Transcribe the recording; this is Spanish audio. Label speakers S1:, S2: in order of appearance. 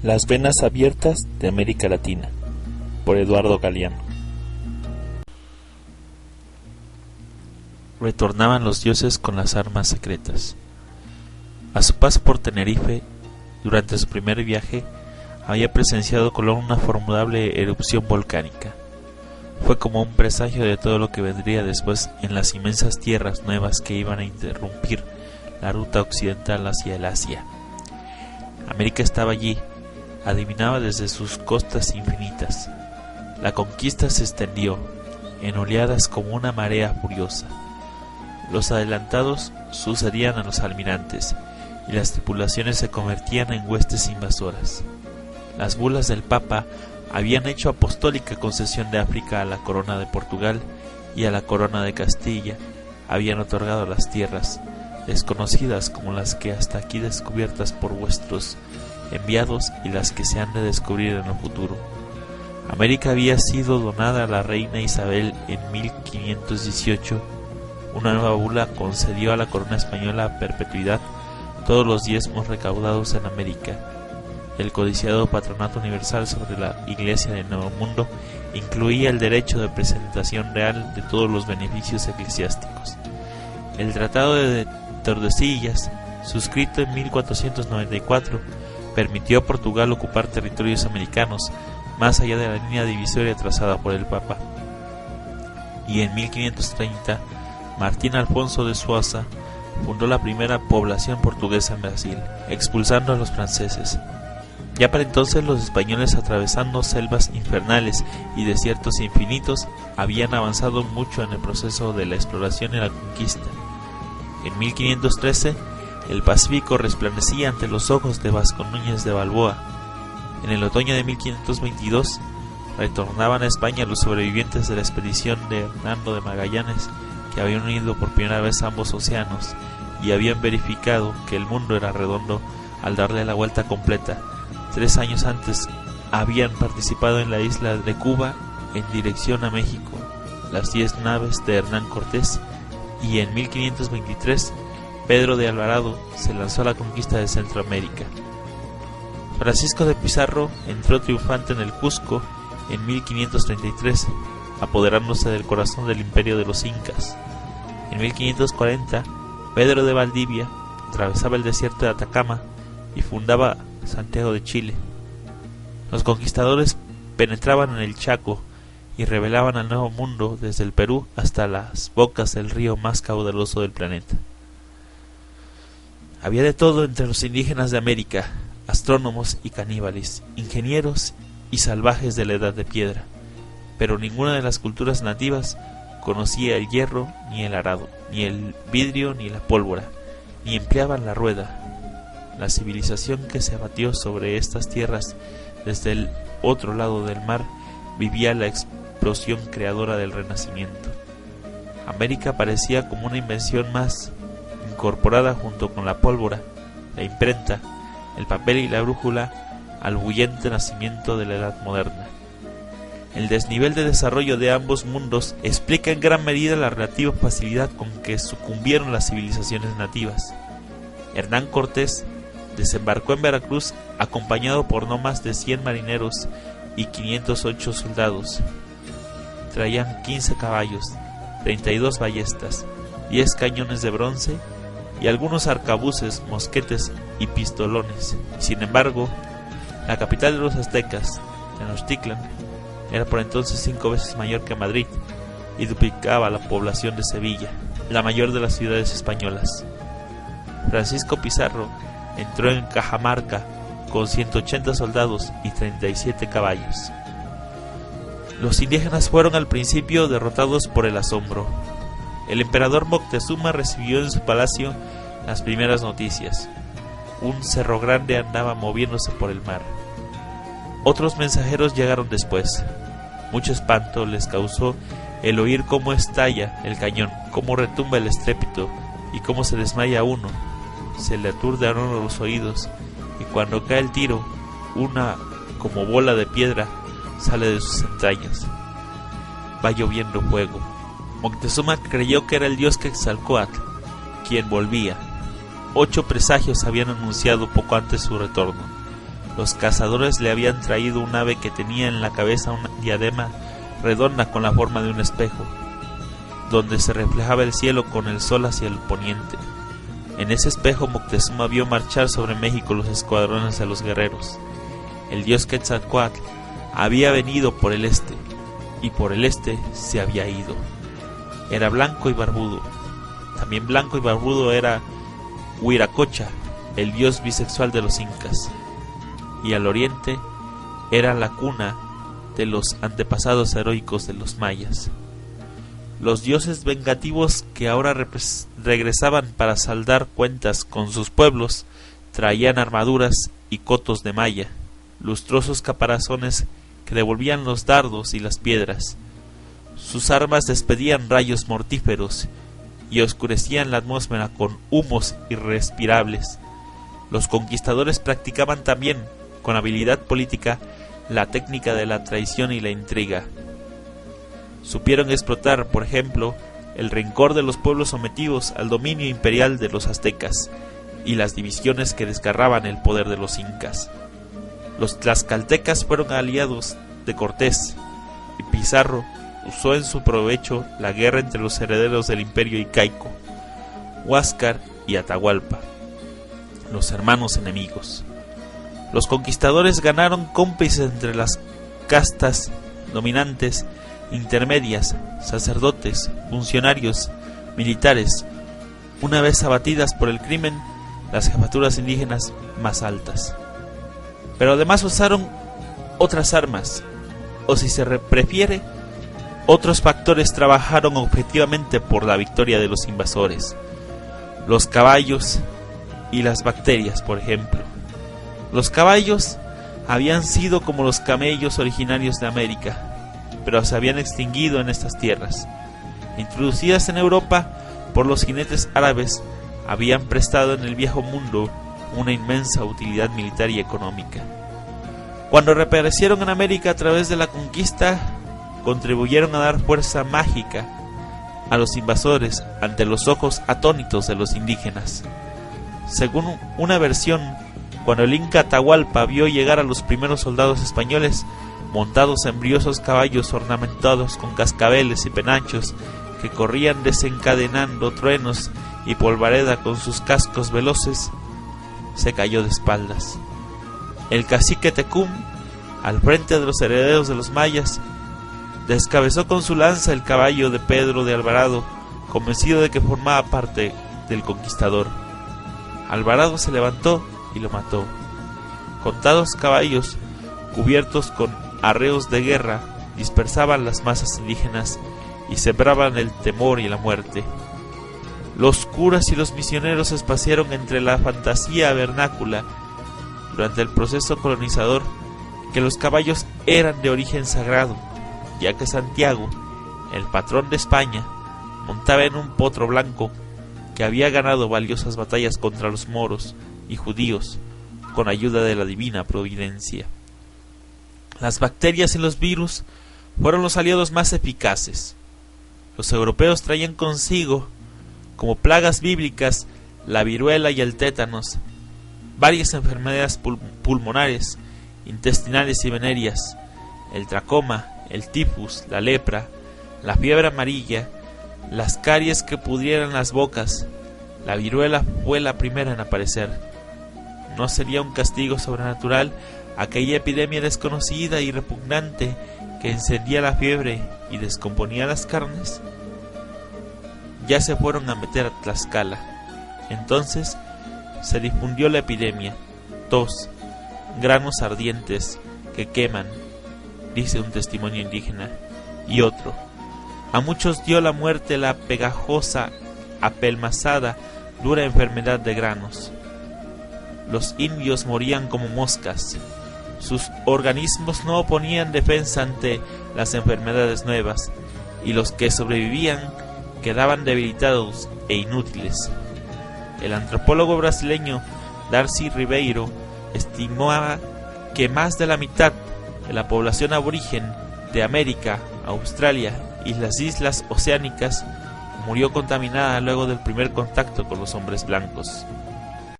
S1: Las venas abiertas de América Latina, por Eduardo Galeano. Retornaban los dioses con las armas secretas. A su paso por Tenerife, durante su primer viaje, había presenciado Colón una formidable erupción volcánica. Fue como un presagio de todo lo que vendría después en las inmensas tierras nuevas que iban a interrumpir la ruta occidental hacia el Asia. América estaba allí, adivinaba desde sus costas infinitas. La conquista se extendió, en oleadas como una marea furiosa. Los adelantados sucedían a los almirantes, y las tripulaciones se convertían en huestes invasoras. Las bulas del Papa habían hecho apostólica concesión de África a la corona de Portugal, y a la corona de Castilla habían otorgado las tierras, desconocidas como las que hasta aquí descubiertas por vuestros enviados y las que se han de descubrir en el futuro. América había sido donada a la reina Isabel en 1518. Una nueva bula concedió a la corona española a perpetuidad todos los diezmos recaudados en América. El codiciado Patronato Universal sobre la Iglesia del Nuevo Mundo incluía el derecho de presentación real de todos los beneficios eclesiásticos. El Tratado de Tordesillas, suscrito en 1494, permitió a Portugal ocupar territorios americanos más allá de la línea divisoria trazada por el Papa. Y en 1530, Martín Alfonso de Sousa fundó la primera población portuguesa en Brasil, expulsando a los franceses. Ya para entonces los españoles, atravesando selvas infernales y desiertos infinitos, habían avanzado mucho en el proceso de la exploración y la conquista. En 1513, el Pacífico resplandecía ante los ojos de Vasco Núñez de Balboa. En el otoño de 1522, retornaban a España los sobrevivientes de la expedición de Hernando de Magallanes, que habían unido por primera vez ambos océanos y habían verificado que el mundo era redondo al darle la vuelta completa. 3 años antes habían participado en la isla de Cuba en dirección a México las 10 naves de Hernán Cortés, y en 1523 Pedro de Alvarado se lanzó a la conquista de Centroamérica. Francisco de Pizarro entró triunfante en el Cusco en 1533, apoderándose del corazón del imperio de los incas. En 1540, Pedro de Valdivia atravesaba el desierto de Atacama y fundaba Santiago de Chile. Los conquistadores penetraban en el Chaco y revelaban al Nuevo Mundo desde el Perú hasta las bocas del río más caudaloso del planeta. Había de todo entre los indígenas de América: astrónomos y caníbales, ingenieros y salvajes de la Edad de Piedra, pero ninguna de las culturas nativas conocía el hierro ni el arado, ni el vidrio ni la pólvora, ni empleaban la rueda. La civilización que se abatió sobre estas tierras desde el otro lado del mar vivía la explosión creadora del Renacimiento. América parecía como una invención más, incorporada junto con la pólvora, la imprenta, el papel y la brújula al bullente nacimiento de la Edad Moderna. El desnivel de desarrollo de ambos mundos explica en gran medida la relativa facilidad con que sucumbieron las civilizaciones nativas. Hernán Cortés desembarcó en Veracruz acompañado por no más de 100 marineros y 508 soldados. Traían 15 caballos, 32 ballestas, 10 cañones de bronce y algunos arcabuces, mosquetes y pistolones. Sin embargo, la capital de los aztecas, Tenochtitlan, era por entonces 5 veces mayor que Madrid y duplicaba la población de Sevilla, la mayor de las ciudades españolas. Francisco Pizarro entró en Cajamarca con 180 soldados y 37 caballos. Los indígenas fueron al principio derrotados por el asombro. El emperador Moctezuma recibió en su palacio las primeras noticias. Un cerro grande andaba moviéndose por el mar. Otros mensajeros llegaron después. Mucho espanto les causó el oír cómo estalla el cañón, cómo retumba el estrépito y cómo se desmaya uno. Se le aturdaron los oídos y cuando cae el tiro, una como bola de piedra sale de sus entrañas. Va lloviendo fuego. Moctezuma creyó que era el dios Quetzalcóatl quien volvía. 8 presagios habían anunciado poco antes su retorno. Los cazadores le habían traído un ave que tenía en la cabeza una diadema redonda con la forma de un espejo, donde se reflejaba el cielo con el sol hacia el poniente. En ese espejo Moctezuma vio marchar sobre México los escuadrones de los guerreros. El dios Quetzalcóatl había venido por el este, y por el este se había ido. Era blanco y barbudo. También blanco y barbudo era Huiracocha, el dios bisexual de los incas. Y al oriente era la cuna de los antepasados heroicos de los mayas. Los dioses vengativos que ahora regresaban para saldar cuentas con sus pueblos traían armaduras y cotos de malla, lustrosos caparazones que devolvían los dardos y las piedras. Sus armas despedían rayos mortíferos y oscurecían la atmósfera con humos irrespirables. Los conquistadores practicaban también, con habilidad política, la técnica de la traición y la intriga. Supieron explotar, por ejemplo, el rencor de los pueblos sometidos al dominio imperial de los aztecas y las divisiones que desgarraban el poder de los incas. Los tlaxcaltecas fueron aliados de Cortés, y Pizarro usó en su provecho la guerra entre los herederos del imperio incaico, Huáscar y Atahualpa, los hermanos enemigos. Los conquistadores ganaron cómplices entre las castas dominantes, intermedias, sacerdotes, funcionarios, militares, una vez abatidas por el crimen, las jefaturas indígenas más altas. Pero además usaron otras armas, o si se prefiere, otros factores trabajaron objetivamente por la victoria de los invasores. Los caballos y las bacterias, por ejemplo. Los caballos habían sido como los camellos originarios de América, pero se habían extinguido en estas tierras. Introducidas en Europa por los jinetes árabes, habían prestado en el viejo mundo una inmensa utilidad militar y económica. Cuando reaparecieron en América a través de la conquista, contribuyeron a dar fuerza mágica a los invasores ante los ojos atónitos de los indígenas. Según una versión, cuando el inca Atahualpa vio llegar a los primeros soldados españoles, montados en briosos caballos ornamentados con cascabeles y penachos, que corrían desencadenando truenos y polvareda con sus cascos veloces, se cayó de espaldas. El cacique Tecum, al frente de los herederos de los mayas, descabezó con su lanza el caballo de Pedro de Alvarado, convencido de que formaba parte del conquistador. Alvarado se levantó y lo mató. Contados caballos, cubiertos con arreos de guerra, dispersaban las masas indígenas y sembraban el temor y la muerte. Los curas y los misioneros se espaciaron entre la fantasía vernácula durante el proceso colonizador que los caballos eran de origen sagrado, ya que Santiago, el patrón de España, montaba en un potro blanco que había ganado valiosas batallas contra los moros y judíos con ayuda de la divina providencia. Las bacterias y los virus fueron los aliados más eficaces. Los europeos traían consigo, como plagas bíblicas, la viruela y el tétanos, varias enfermedades pulmonares, intestinales y venéreas, el tracoma, el tifus, la lepra, la fiebre amarilla, las caries que pudrieran las bocas. La viruela fue la primera en aparecer. ¿No sería un castigo sobrenatural aquella epidemia desconocida y repugnante que encendía la fiebre y descomponía las carnes? Ya se fueron a meter a Tlaxcala. Entonces se difundió la epidemia, tos, granos ardientes que queman, dice un testimonio indígena, y otro. A muchos dio la muerte la pegajosa, apelmazada, dura enfermedad de granos. Los indios morían como moscas. Sus organismos no oponían defensa ante las enfermedades nuevas, y los que sobrevivían quedaban debilitados e inútiles. El antropólogo brasileño Darcy Ribeiro estimaba que más de la mitad de la población aborigen de América, Australia y las islas oceánicas murió contaminada luego del primer contacto con los hombres blancos.